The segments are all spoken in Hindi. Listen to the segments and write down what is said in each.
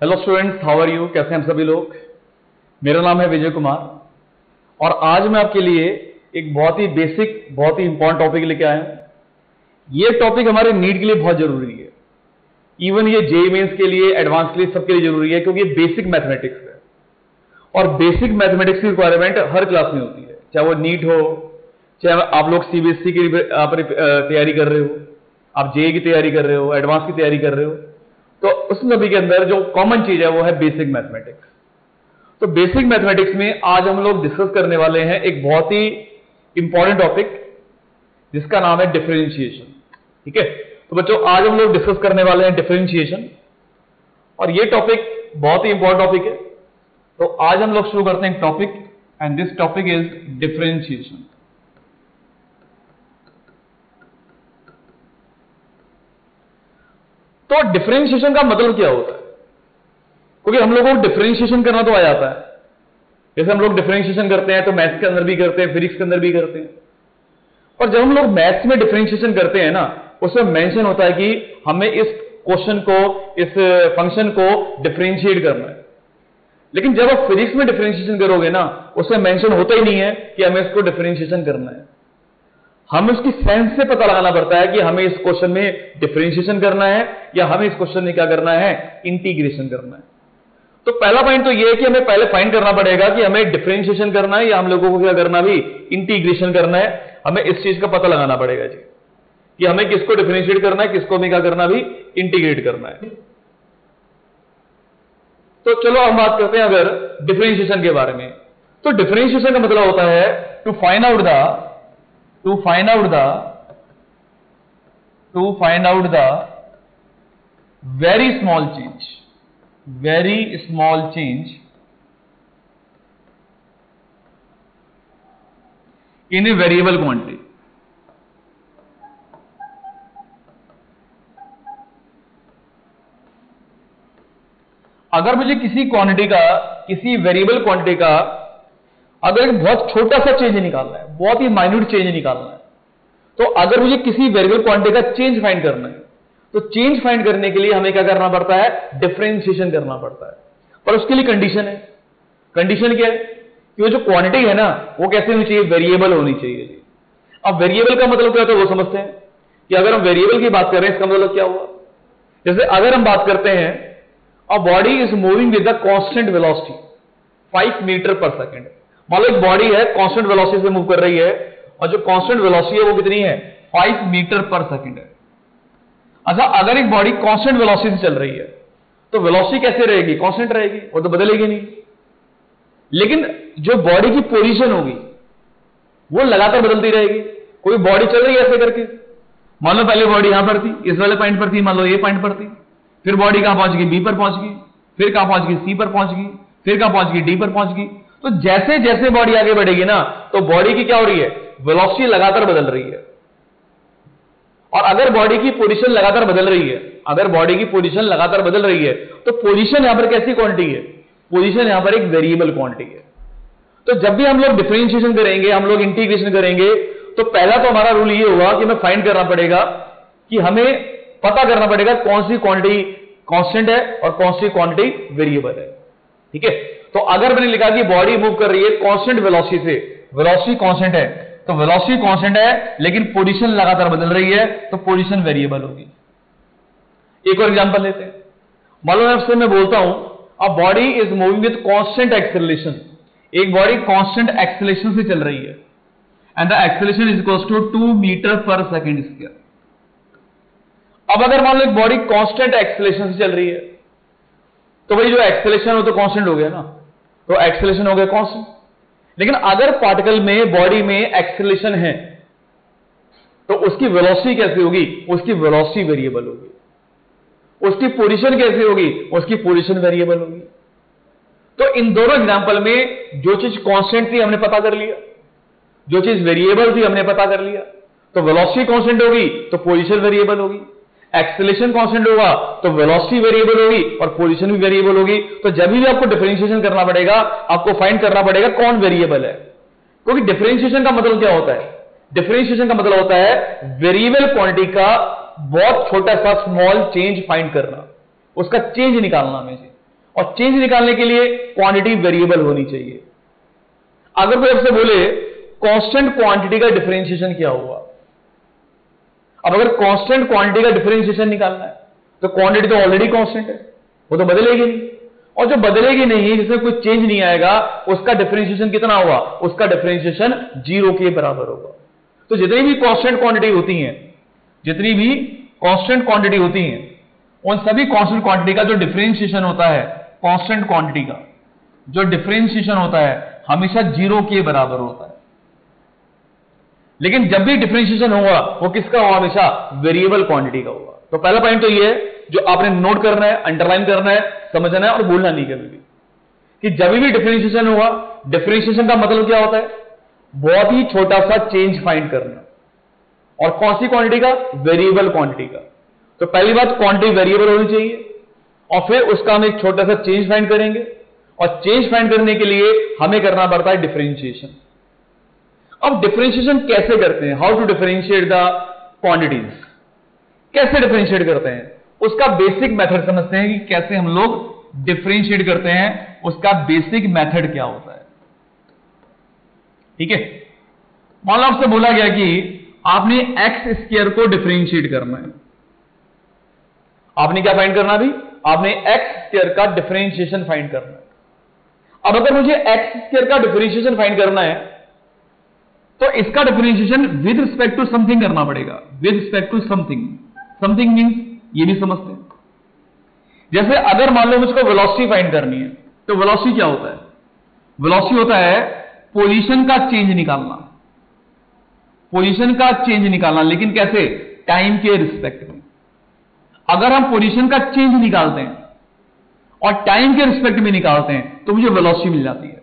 Hello students, how are you? कैसे हैं हम सभी लोग? मेरा नाम है विजय कुमार और आज मैं आपके लिए एक बहुत ही बेसिक, बहुत ही इंपॉर्टेंट टॉपिक लेके आया हूं। ये टॉपिक हमारे नीट के लिए बहुत जरूरी है। इवन ये जेईई मेंस के लिए, एडवांस के लिए, सबके लिए जरूरी है, क्योंकि ये बेसिक मैथमेटिक्स है और बेसिक मैथमेटिक्स की रिक्वायरमेंट हर क्लास में होती है, चाहे वो नीट हो, चाहे आप लोग सीबीएसई की तैयारी कर रहे हो, आप जेईई की तैयारी कर रहे हो, एडवांस की तैयारी कर रहे हो, तो उस सभी के अंदर जो कॉमन चीज है वो है बेसिक मैथमेटिक्स। तो बेसिक मैथमेटिक्स में आज हम लोग डिस्कस करने वाले हैं एक बहुत ही इंपॉर्टेंट टॉपिक जिसका नाम है डिफरेंशिएशन। ठीक है, तो बच्चों आज हम लोग डिस्कस करने वाले हैं डिफरेंशिएशन और ये टॉपिक बहुत ही इंपॉर्टेंट टॉपिक है। तो आज हम लोग शुरू करते हैं topic, and this topic is differentiation. तो डिफरेंशिएशन का मतलब क्या होता है? क्योंकि हम लोगों को डिफरेंशिएशन करना तो आ जाता है, जैसे हम लोग डिफरेंशिएशन करते हैं तो मैथ्स के अंदर भी करते हैं, फिजिक्स के अंदर भी करते हैं। और जब हम लोग मैथ्स में डिफरेंशिएशन करते हैं ना, उसमें मेंशन होता है कि हमें इस क्वेश्चन को, इस फंक्शन को डिफरेंशिएट करना है। लेकिन जब आप फिजिक्स में डिफरेंशिएशन करोगे ना, उसमें मेंशन होता ही नहीं है कि हमें इसको डिफरेंशिएशन करना है। हमें उसकी सेंस से पता लगाना पड़ता है कि हमें इस क्वेश्चन में डिफरेंशिएशन करना है या हमें इस क्वेश्चन में क्या करना है, इंटीग्रेशन करना है। तो पहला पॉइंट तो यह है कि हमें पहले फाइंड करना पड़ेगा कि हमें डिफरेंशिएशन करना है या हम लोगों को क्या करना भी, इंटीग्रेशन करना है। हमें इस चीज का पता लगाना पड़ेगा जी कि हमें किसको डिफरेंशिएट करना है, किसको भी क्या करना भी, इंटीग्रेट करना है। तो चलो हम बात करते हैं अगर डिफरेंशिएशन के बारे में। तो डिफरेंशिएशन का मतलब होता है to find out the very small change in a variable quantity। अगर मुझे किसी क्वांटिटी का, किसी वेरिएबल क्वांटिटी का अगर एक बहुत छोटा सा चेंज निकालना है, बहुत ही माइन्यूट चेंज निकालना है, तो अगर मुझे किसी वेरिएबल क्वांटिटी का चेंज फाइंड करना है, तो चेंज फाइंड करने के लिए हमें क्या करना पड़ता है, डिफरेंशिएशन करना पड़ता है। पर उसके लिए कंडीशन है। कंडीशन क्या है कि वो जो क्वांटिटी है ना, वो कैसे होनी चाहिए, वेरिएबल होनी चाहिए। अब वेरिएबल का मतलब क्या होता है वो समझते हैं कि अगर हम वेरिएबल की बात कर रहे हैं, इसका मतलब क्या हुआ। जैसे अगर हम बात करते हैं, a body is moving with the constant velocity 5 metre per second. मान लो एक बॉडी है, कांस्टेंट वेलोसिटी से मूव कर रही है, और जो कांस्टेंट वेलोसिटी है वो कितनी है, 5 मीटर पर सेकेंड है। अच्छा, अगर एक बॉडी कांस्टेंट वेलोसिटी से चल रही है तो वेलोसिटी कैसे रहेगी, कांस्टेंट रहेगी, वो तो बदलेगी नहीं। लेकिन जो बॉडी की पोजीशन होगी वो लगातार बदलती रहेगी। कोई बॉडी चल रही है ऐसे करके, मान लो पहले बॉडी यहां पर थी, इस वाले पॉइंट पर थी, मान लो ये पॉइंट पर थी, फिर बॉडी कहां पहुंच गई, बी पर पहुंच गई, फिर कहां पहुंच गई, सी पर पहुंच गई, फिर कहां पहुंच गई, डी पर पहुंच गई। तो जैसे जैसे बॉडी आगे बढ़ेगी ना, तो बॉडी की क्या हो रही है, वेलोसिटी लगातार बदल रही है। और अगर बॉडी की पोजीशन लगातार बदल रही है, अगर बॉडी की पोजीशन लगातार बदल रही है, तो पोजीशन यहां पर कैसी क्वांटिटी है, पोजीशन यहां पर एक वेरिएबल क्वांटिटी है। तो जब भी हम लोग डिफरेंशिएशन करेंगे, हम लोग इंटीग्रेशन करेंगे, तो पहला तो हमारा रूल ये होगा कि हमें फाइंड करना पड़ेगा, कि हमें पता करना पड़ेगा कौन सी क्वांटिटी कांस्टेंट है और कौन सी क्वांटिटी वेरिएबल है। ठीक है, तो अगर मैंने लिखा कि बॉडी मूव कर रही है कांस्टेंट वेलोसिटी से, वेलोसिटी कांस्टेंट है, तो वेलोसिटी कांस्टेंट है लेकिन पोजीशन लगातार बदल रही है, तो पोजीशन वेरिएबल होगी। एक और एग्जांपल लेते हैं। मान लो आपसे मैं बोलता हूं, a body is moving with constant acceleration. एक बॉडी कांस्टेंट एक्सेलरेशन से चल रही है, and the acceleration is equals to 2 metre per second square. अब अगर मान लो एक बॉडी कांस्टेंट एक्सेलरेशन से चल रही है, तो भाई जो एक्सेलरेशन हो तो कांस्टेंट हो गया ना, तो एक्सेलरेशन हो गया कांस्टेंट। लेकिन अगर पार्टिकल में, बॉडी में एक्सेलरेशन है, तो उसकी वेलोसिटी कैसे होगी, उसकी वेलोसिटी वेरिएबल होगी। उसकी पोजीशन कैसे होगी, उसकी पोजीशन वेरिएबल होगी। तो इन दोनों एग्जांपल में जो चीज कांस्टेंट थी हमने पता कर लिया, जो चीज वेरिएबल थी हमने पता कर लिया। तो वेलोसिटी कांस्टेंट होगी तो पोजीशन वेरिएबल होगी, एक्सेलरेशन कांस्टेंट होगा तो वेलोसिटी वेरिएबल होगी और पोजीशन भी वेरिएबल होगी। तो जब भी आपको डिफरेंशिएशन करना पड़ेगा, आपको फाइंड करना पड़ेगा कौन वेरिएबल है। क्योंकि डिफरेंशिएशन का मतलब क्या होता है, डिफरेंशिएशन का मतलब होता है वेरिएबल क्वांटिटी का बहुत छोटा सा स्मॉल चेंज फाइंड करना, उसका चेंज निकालना में से। और चेंज निकालने के लिए क्वांटिटी वेरिएबल होनी चाहिए। अगर कोई आपसे बोले कांस्टेंट क्वांटिटी का डिफरेंशिएशन क्या हुआ, अब अगर कांस्टेंट क्वांटिटी का डिफरेंशिएशन निकालना है तो क्वांटिटी तो ऑलरेडी कांस्टेंट है, वो तो बदलेगी नहीं, और जो बदलेगी नहीं, जिसमें कोई चेंज नहीं आएगा, उसका डिफरेंशिएशन कितना हुआ, उसका डिफरेंशिएशन 0 के बराबर होगा। तो जितनी भी कांस्टेंट क्वांटिटी होती हैं, जितनी भी कांस्टेंट क्वांटिटी होती हैं, उन सभी कांस्टेंट क्वांटिटी का जो डिफरेंशिएशन होता है, कांस्टेंट क्वांटिटी का जो डिफरेंशिएशन होता है हमेशा 0 के बराबर होता है। लेकिन जब भी डिफरेंशिएशन होगा वो किसका होगा, हमेशा वेरिएबल क्वांटिटी का होगा। तो पहला पॉइंट तो ये है जो आपने नोट करना है, अंडरलाइन करना है, समझना है और भूलना नहीं कभी भी, कि जब भी डिफरेंशिएशन हुआ, डिफरेंशिएशन का मतलब क्या होता है, बहुत ही छोटा सा चेंज फाइंड करना, और कौन सी क्वांटिटी का, वेरिएबल क्वांटिटी का। तो पहली बात क्वांटिटी वेरिएबल होनी चाहिए, और फिर उसका हम एक छोटा सा चेंज फाइंड करेंगे, और चेंज फाइंड करने के लिए हमें करना पड़ता है डिफरेंशिएशन। अब डिफरेंशिएशन कैसे करते हैं, how to differentiate the quantities, कैसे डिफरेंशिएट करते हैं, उसका बेसिक मेथड समझते हैं कि कैसे हम लोग डिफरेंशिएट करते हैं, उसका बेसिक मेथड क्या होता है। ठीक है, मान लो आपसे बोला गया कि आपने एक्स स्क्वायर को डिफरेंशिएट करना है। आपने क्या फाइंड करना, भी आपने एक्स स्क्वायर का डिफरेंशिएशन फाइंड करना है। अब अगर मुझे एक्स स्क्वायर का डिफरेंशिएशन फाइंड करना है तो इसका differentiation with respect to something करना पड़ेगा, with respect to something. Something means ये भी समझते हैं, जैसे अगर मान लो मुझको वेलोसिटी फाइंड करनी है तो वेलोसिटी क्या होता है, वेलोसिटी होता है पोजीशन का चेंज निकालना, पोजीशन का चेंज निकालना, लेकिन कैसे, टाइम के रिस्पेक्ट में। अगर हम पोजीशन का चेंज निकालते हैं और टाइम के रिस्पेक्ट में निकालते हैं तो मुझे वेलोसिटी मिल जाती है।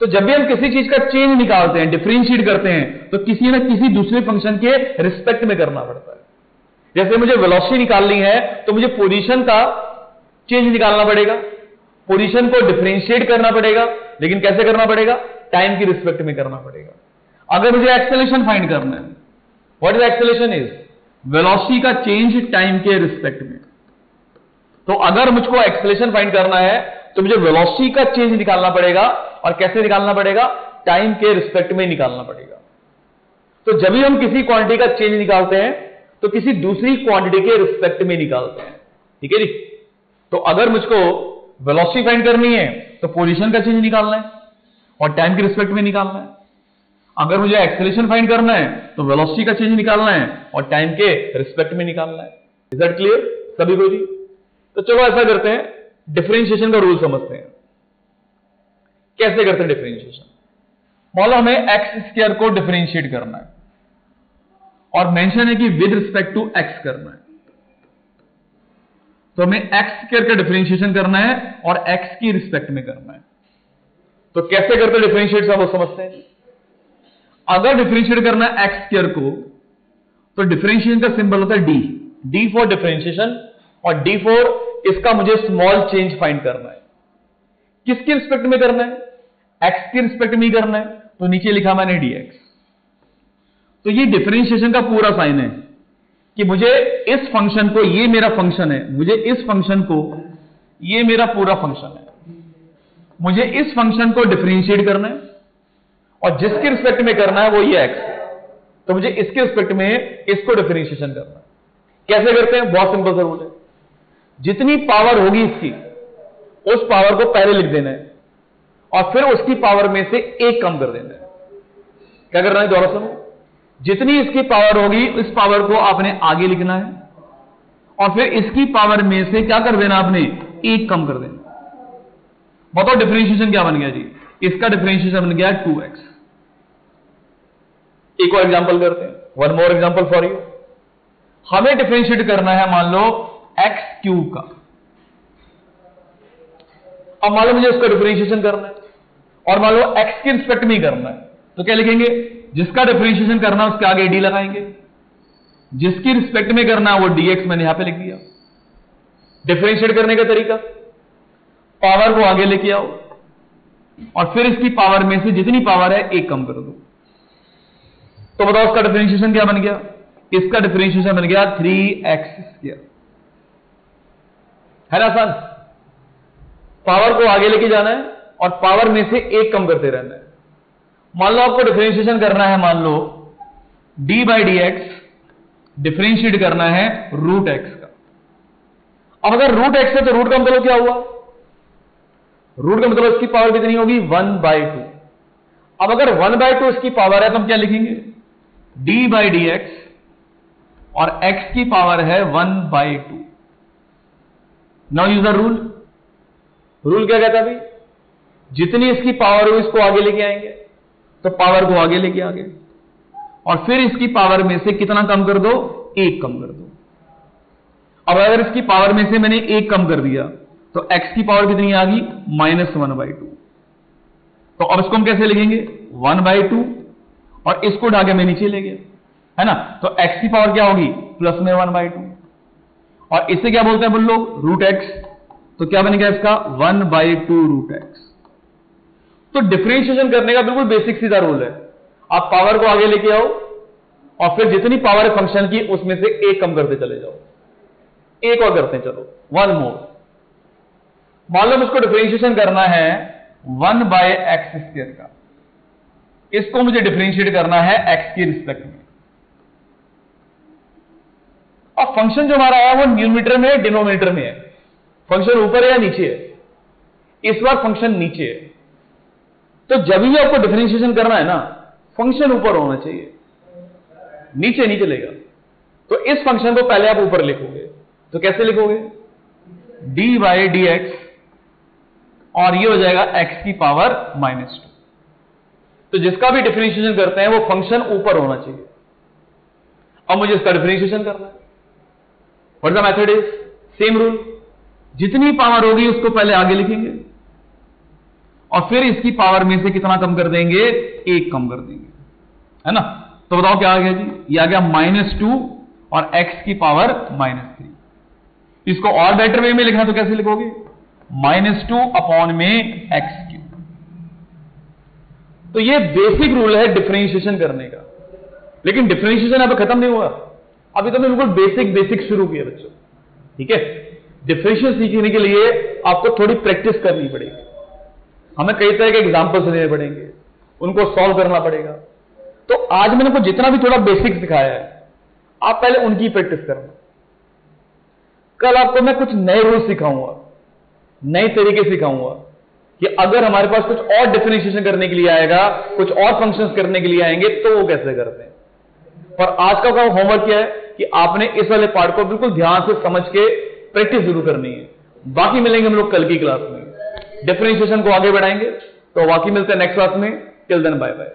तो जब भी हम किसी चीज का चेंज निकालते हैं, डिफरेंशिएट करते हैं, तो किसी न किसी दूसरे फंक्शन के रिस्पेक्ट में करना पड़ता है। जैसे मुझे वेलोसिटी निकालनी है तो मुझे पोजीशन का चेंज निकालना पड़ेगा, पोजीशन को डिफरेंशिएट करना पड़ेगा, लेकिन कैसे करना पड़ेगा, टाइम के रिस्पेक्ट में करना पड़ेगा। अगर मुझे एक्सेलरेशन फाइंड करना है, what is acceleration, is velocity का चेंज टाइम के रिस्पेक्ट में। तो अगर मुझको एक्सेलरेशन फाइंड करना है तो मुझे वेलोसिटी का चेंज निकालना पड़ेगा, और कैसे निकालना पड़ेगा, टाइम के रिस्पेक्ट में निकालना पड़ेगा। तो जब भी हम किसी क्वांटिटी का चेंज निकालते हैं तो किसी दूसरी क्वांटिटी के रिस्पेक्ट में निकालते हैं। ठीक है जी, तो अगर मुझको वेलोसिटी फाइंड करनी है तो पोजीशन का चेंज निकालना है और टाइम के रिस्पेक्ट में निकालना है। अगर मुझे एक्सेलरेशन फाइंड करना है तो वेलोसिटी का चेंज निकालना है और टाइम के रिस्पेक्ट में निकालना है। इज दैट क्लियर सभी को जी? तो चलो ऐसा करते हैं, डिफरेंशिएशन का रूल समझते हैं, कैसे करते हैं डिफरेंशिएशन। मान लो हमें एक्स स्क्वायर को डिफरेंशिएट करना है और मेंशन है कि विद रिस्पेक्ट टू एक्स करना है, तो हमें एक्स स्क्वायर का डिफरेंशिएशन करना है और एक्स की रिस्पेक्ट में करना है। तो कैसे करते हैं डिफरेंशिएट, सब वो समझते हैं। अगर डिफरेंशिएट करना है एक्स स्क्वायर को तो डिफरेंशिएशन का सिंबल होता है डी, डी फॉर डिफरेंशिएशन, और डी फॉर इसका मुझे स्मॉल चेंज फाइंड करना है। किसके रिस्पेक्ट में करना है, एक्स के रिस्पेक्ट में करना है, तो नीचे लिखा मैंने dx। तो ये डिफरेंशिएशन का पूरा साइन है कि मुझे इस फंक्शन को, ये मेरा फंक्शन है, मुझे इस फंक्शन को, ये मेरा पूरा फंक्शन है, मुझे इस फंक्शन को डिफरेंशिएट करना है और जिसके रिस्पेक्ट में करना है वो ये x है, तो मुझे इसके रिस्पेक्ट में इसको डिफरेंशिएशन करना है। कैसे करते हैं, बहुत सिंपल सा रूल है, जितनी पावर होगी इसकी उस पावर को पहले लिख देना है और फिर उसकी पावर में से एक कम कर देना है। क्या करना है, दोबारा सुनो, जितनी इसकी पावर होगी इस पावर को आपने आगे लिखना है और फिर इसकी पावर में से क्या कर देना, आपने एक कम कर देना। बताओ डिफरेंशिएशन क्या बन गया जी, इसका डिफरेंशिएशन बन गया 2x। एक और एग्जांपल करते हैं, one more example for you. हमें डिफरेंशिएट करना है मान लो एक्स क्यूब का। अब मान लो मुझे उसका डिफरेंशिएशन करना है और मान लो x के रिस्पेक्ट में ही करना है, तो क्या लिखेंगे, जिसका डिफरेंशिएशन करना है उसके आगे डी लगाएंगे, जिसकी रिस्पेक्ट में करना है वो dx मैंने यहां पे लिख दिया। डिफरेंशिएट करने का तरीका, पावर को आगे लेके आओ और फिर इसकी पावर में से जितनी पावर है एक कम कर दो। तो बताओ उसका डिफरेंशिएशन क्या बन गया, इसका डिफरेंशिएशन बन गया 3x²। है ना आसान? पावर को आगे लेके जाना है और पावर में से एक कम करते रहना है। मान लो आपको डिफरेंशिएशन करना है, मान लो d by d x differentiate करना है रूट एक्स का। अब अगर रूट एक्स है तो रूट का मतलब क्या हुआ? रूट का मतलब इसकी पावर कितनी होगी? 1/2। अब अगर 1/2 इसकी पावर है तो हम क्या लिखेंगे? डी बाई डी एक्स और एक्स की पावर है 1/2। Now use the rule. Rule क्या कहता है भाई? जितनी इसकी पावर हो इसको आगे लेके आएंगे, तो पावर को आगे लेके आ गए और फिर इसकी पावर में से कितना कम कर दो? 1 कम कर दो। अब अगर इसकी पावर में से मैंने 1 कम कर दिया तो x की पावर कितनी आ गई? -1/2। तो अब इसको हम कैसे लिखेंगे? 1/2 और इसको उठा के मैं नीचे ले गया, है ना? तो x की पावर क्या होगी? प्लस में 1/2 और इसे क्या बोलते हैं बोल लोग? Root x. तो क्या बनेगा इसका? 1/2 रूट एक्स। तो डिफरेंशिएशन करने का बिल्कुल बेसिक सीधा रूल है। आप पावर को आगे लेके आओ और फिर जितनी पावर है फंक्शन की उसमें से 1 कम करते चले जाओ। एक और करते हैं, चलो 1 मोर। मान लो मुझको डिफरेंशिएशन करना है 1/x² का। इसको मुझे डिफरेंशिएट करना है x की रिस्पेक्ट में। अब फंक्शन जो हमारा है वो न्यूमरेटर में है, डिनोमिनेटर में है? फंक्शन ऊपर है या नीचे है? इस बार फंक्शन नीचे है। तो जब भी आपको डिफरेंशिएशन करना है ना, फंक्शन ऊपर होना चाहिए, नीचे नहीं चलेगा। तो इस फंक्शन को पहले आप ऊपर लिखोगे, तो कैसे लिखोगे? डी बाई डी एक्स और ये हो जाएगा x की पावर -2। तो जिसका भी डिफरेंशिएशन करते हैं वो फंक्शन ऊपर होना चाहिए। अब मुझे इसका डिफरेंशिएशन करना है। What the method is? Same rule. जितनी पावर होगी उसको पहले आगे लिखेंगे और फिर इसकी पावर में से कितना कम कर देंगे? 1 कम कर देंगे, है ना? तो बताओ क्या आ गया जी? ये आ गया -2 और x की पावर -3। इसको और बेटर वे में लिखना तो कैसे लिखोगे? -2 में x3। तो ये बेसिक रूल है डिफरेंशिएशन करने का। लेकिन डिफरेंशिएशन अब खत्म नहीं हुआ, अभी तो मैं बिल्कुल बेसिक शुरू किया बच्चों, ठीक है? डिफरेंशिएशन सीखने के लिए आपको थोड़ी प्रैक्टिस करनी पड़ेगी। हमें कई तरह के एग्जाम्पल्स लेने पड़ेंगे, उनको सॉल्व करना पड़ेगा। तो आज मैंने आपको जितना भी थोड़ा बेसिक सिखाया है, आप पहले उनकी प्रैक्टिस करना। कल आपको मैं कुछ नए रूल सिखाऊंगा, नए तरीके सिखाऊंगा कि अगर हमारे पास कुछ और डिफरेंशिएशन करने के लिए आएगा, कुछ और फंक्शंस करने के लिए आएंगे, तो वो कैसे करते हैं। पर आज का होमवर्क क्या है कि आपने इस वाले पार्ट को बिल्कुल ध्यान से समझ के प्रैक्टिस जरूर करनी है। बाकी मिलेंगे हम लोग कल की क्लास में, डिफरेंशिएशन को आगे बढ़ाएंगे। तो बाकी मिलते हैं नेक्स्ट क्लास में। Till then bye bye.